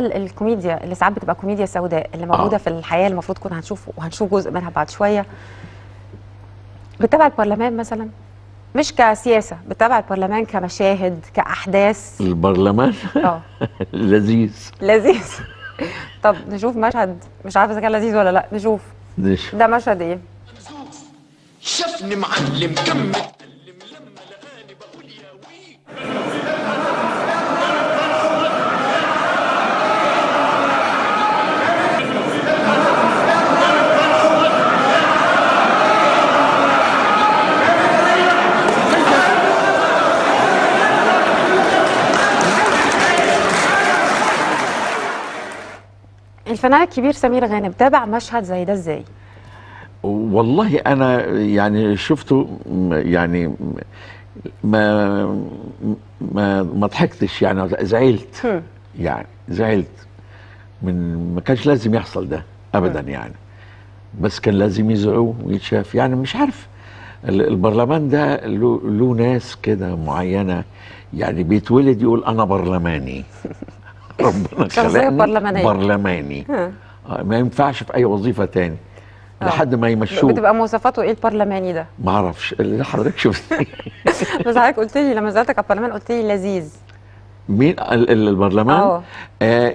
الكوميديا اللي ساعات بتبقى كوميديا سوداء اللي موجوده في الحياه، المفروض كنا هنشوف جزء منها بعد شويه. بتتابع البرلمان مثلا؟ مش كسياسه، بتتابع البرلمان كمشاهد كاحداث؟ البرلمان لذيذ. لذيذ. طب نشوف مشهد، مش عارفه اذا كان لذيذ ولا لا، نشوف. ده مشهد ايه؟ شافني معلم كمل لما لقاني بقول يا وي. الفنان الكبير سمير غانم تابع مشهد زي ده ازاي؟ والله انا يعني شفته، يعني ما ضحكتش، يعني زعلت. يعني زعلت ما كانش لازم يحصل ده ابدا يعني، بس كان لازم يزعوه ويتشاف. يعني مش عارف، البرلمان ده له ناس كده معينه، يعني بيتولد يقول انا برلماني. ربنا خلقني برلماني. ما ينفعش في اي وظيفه تاني لحد ما يمشوه. بتبقى مواصفاته ايه البرلماني ده؟ ما اعرفش اللي حضرتك شفتيه. بس حضرتك قلت لي لما سالتك على البرلمان قلت لي لذيذ. مين البرلمان؟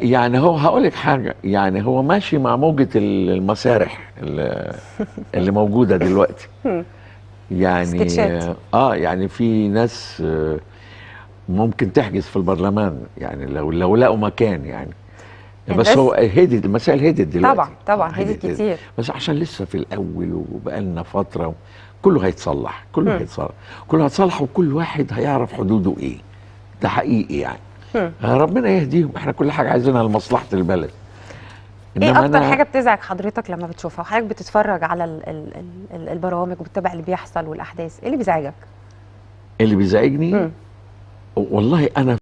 يعني هو هقول لك حاجه، يعني هو ماشي مع موجه المسارح اللي موجوده دلوقتي. يعني يعني في ناس ممكن تحجز في البرلمان، يعني لو لقوا مكان يعني. بس هو هدد، المسائل هدد دلوقتي. طبعا هدد كتير، بس عشان لسه في الاول وبقالنا فتره، كله هيتصلح، كله هيتصلح وكل واحد هيعرف حدوده ايه. ده حقيقي يعني. ربنا يهديهم، احنا كل حاجه عايزينها لمصلحه البلد. ايه اكتر حاجه بتزعج حضرتك لما بتشوفها وحضرتك بتتفرج على البرامج وبتتابع اللي بيحصل والاحداث؟ ايه اللي بيزعجك؟ اللي بيزعجني والله انا